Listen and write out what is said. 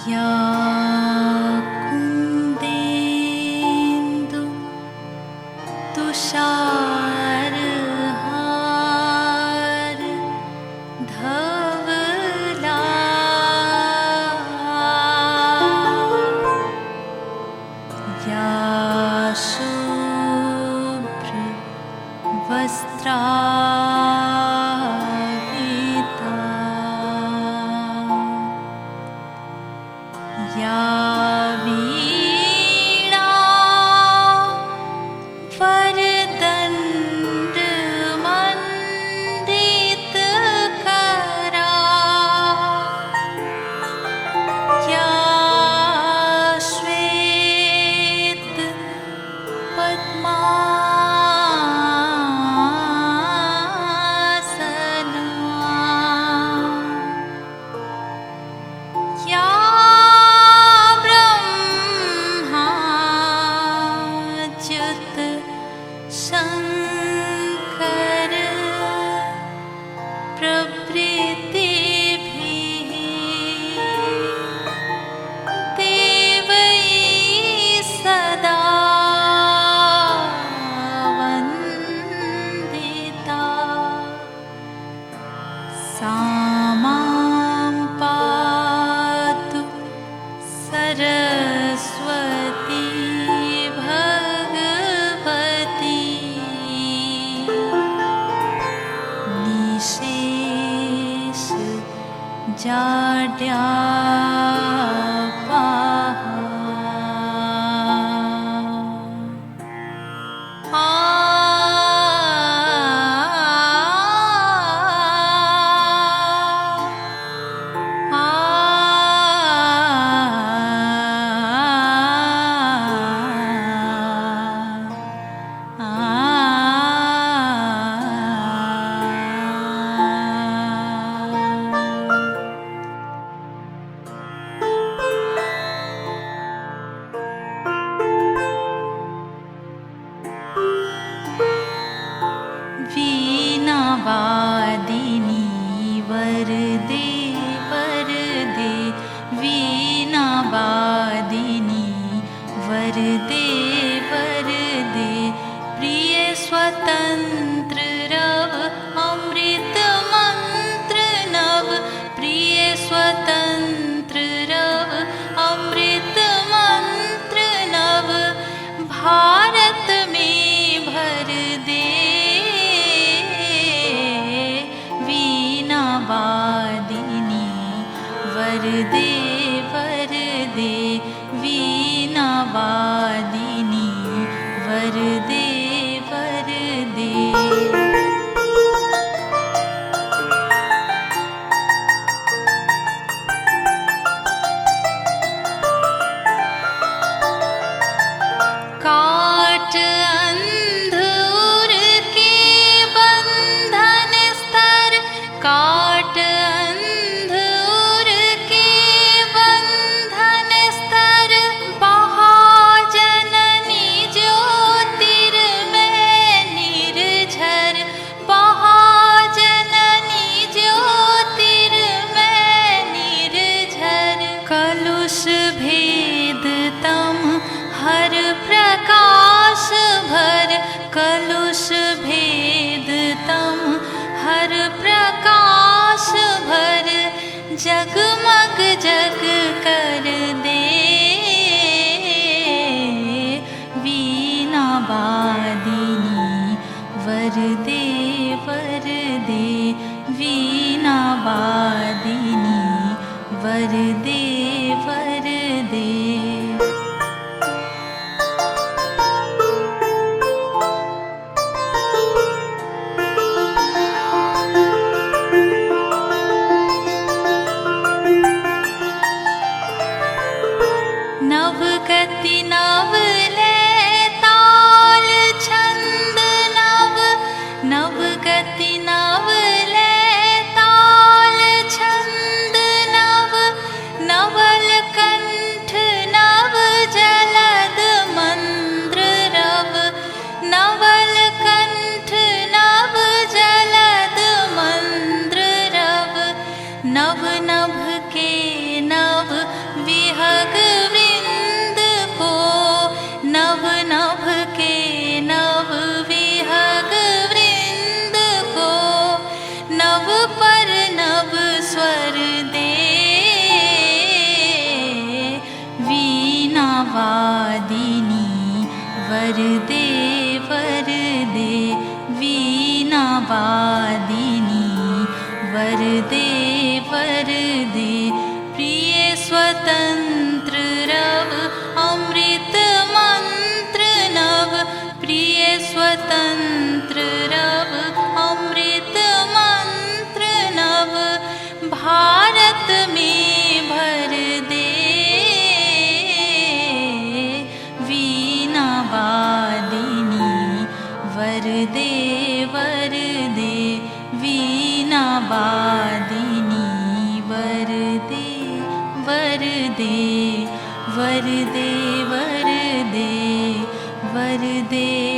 या कुन्देन्दु तुषारहार धवला या शुभ्र वस्त्रावृता या वीणा वरदण्डमण्डितकरा या श्वेत पद्मासना या ब्रह्माच्युत शङ्कर प्रभृतिभिः देवैः सदा वन्दिता सा मां पातु सरस्वती भगवती निशेष जाड्यापहा वीणावादिनी वरदे वरदे वीणावादिनी वरदे वरदे प्रिय स्वतंत्र रव अमृत मंत्र नव प्रिय स्वतंत्र रव अमृत मंत्र नव भारत में भर दे वीणावादिनी वरदे वरदे वीणावादिनी वरदे वरदे काट अंधूर के बंधन स्तर काट अंधूर के बंधन स्तर महाजननी ज्योतिर्मय निर्झर महाजननी ज्योतिर्मय निर्झर कलुष भेद तम हर प्रकाश भर कलुष भेद तम हर प्रकाश भर जगमग जग कर दे वीणावादिनी वरदे वरदे वीणावादिनी वरदे वरदे नवगति नवलय ताल छंद नव नवगति नवलय ताल छंद नव नवल कंठ नव जलद मंद्र रव नवल कंठ नव जलद मंद्र रव नव नभ के नव विहग वृंद को, नभ नभ के नव विहग वृंद को, नव पर नव स्वर दे, वीणा वादिनी वर दे वर दे, वीणा वादिनी वर दे वर दे। प्रिय स्वतंत्र रव अमृत मंत्र नव, प्रिय स्वतंत्र रव अमृत मंत्र नव, भारत में भर दे, वीणा वादिनी वर दे वर दे, वीणा वादिनी वर दे वर दे वर दे वर दे वर दे।